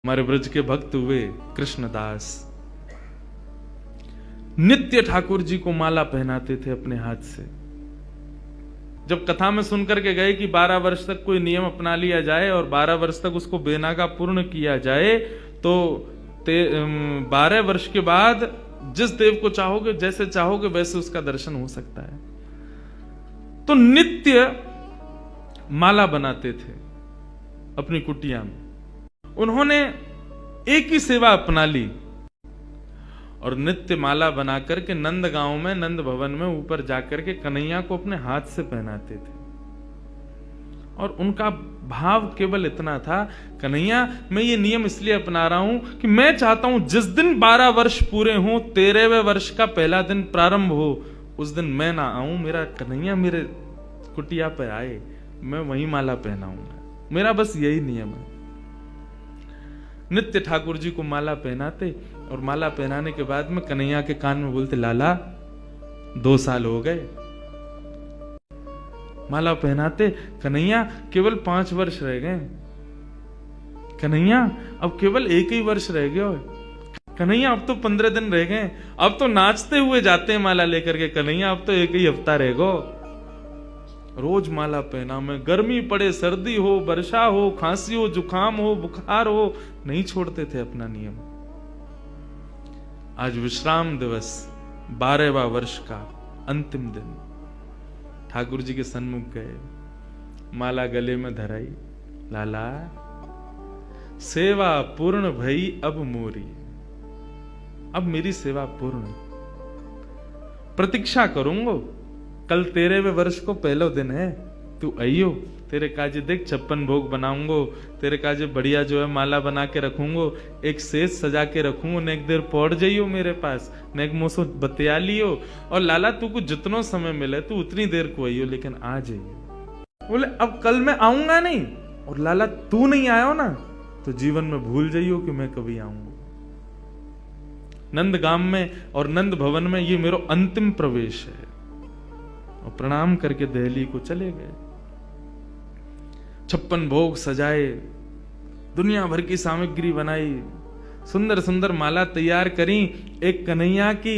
हमारे ब्रज के भक्त हुए कृष्णदास, नित्य ठाकुर जी को माला पहनाते थे अपने हाथ से। जब कथा में सुनकर के गए कि 12 वर्ष तक कोई नियम अपना लिया जाए और 12 वर्ष तक उसको बेनागा पूर्ण किया जाए, तो 12 वर्ष के बाद जिस देव को चाहोगे, जैसे चाहोगे वैसे उसका दर्शन हो सकता है। तो नित्य माला बनाते थे अपनी कुटिया में। उन्होंने एक ही सेवा अपना ली और नित्य माला बनाकर के नंद गांव में, नंद भवन में ऊपर जाकर के कन्हैया को अपने हाथ से पहनाते थे। और उनका भाव केवल इतना था, कन्हैया मैं ये नियम इसलिए अपना रहा हूं कि मैं चाहता हूं जिस दिन 12 वर्ष पूरे हों, 13वें वर्ष का पहला दिन प्रारंभ हो, उस दिन मैं ना आऊं, मेरा कन्हैया मेरे कुटिया पे आए, मैं वही माला पहनाऊंगा। मेरा बस यही नियम है। नित्य ठाकुर जी को माला पहनाते और माला पहनाने के बाद में कन्हैया के कान में बोलते, लाला 2 साल हो गए। माला पहनाते, कन्हैया केवल 5 वर्ष रह गए, कन्हैया अब केवल 1 ही वर्ष रह गया, कन्हैया अब तो 15 दिन रह गए, अब तो नाचते हुए जाते हैं माला लेकर के, कन्हैया अब तो 1 ही हफ्ता रह गो। रोज माला पहना में, गर्मी पड़े, सर्दी हो, वर्षा हो, खांसी हो, जुकाम हो, बुखार हो, नहीं छोड़ते थे अपना नियम। आज विश्राम दिवस, 12वां वर्ष का अंतिम दिन, ठाकुर जी के सन्मुख गए, माला गले में धराई, लाला सेवा पूर्ण भई अब मोरी, अब मेरी सेवा पूर्ण, प्रतीक्षा करूंगा, कल 13वें वर्ष को पहलो दिन है, तू आइयो, तेरे काजे देख 56 भोग बनाऊंगो, तेरे काजे बढ़िया जो है माला बना के रखूंगो, एक सेज सजा के रखूंगो, ने एक देर पौड़ जाइयो मेरे पास, ने एक मोसो बतिया लियो, और लाला तू को जितनो समय मिले तू उतनी देर को आइयो, लेकिन आ जाइयो। बोले अब कल मैं आऊंगा नहीं, और लाला तू नहीं आयो ना तो जीवन में भूल जाइयो कि मैं कभी आऊंगा। नंदगाम में और नंद भवन में ये मेरा अंतिम प्रवेश है। और प्रणाम करके दिल्ली को चले गए। 56 भोग सजाए, दुनिया भर की सामग्री बनाई, सुंदर सुंदर माला तैयार करी, एक कन्हैया की,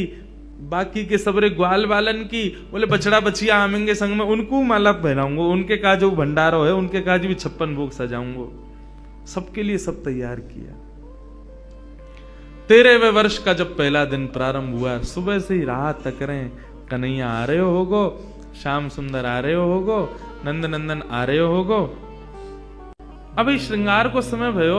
बाकी के सबरे ग्वाल वालन की। बोले बछड़ा बछिया आमेंगे संग में, उनको माला पहनाऊंगा, उनके का जो भंडारो है उनके काज भी 56 भोग सजाऊंगा। सबके लिए सब तैयार किया। 13वें वर्ष का जब पहला दिन प्रारंभ हुआ, सुबह से ही रात तक रहे, कन्हैया आ रहे होगो, श्याम सुंदर आ रहे होगो, नंद नंदन आ रहे होगो। अभी श्रृंगार को समय भयो।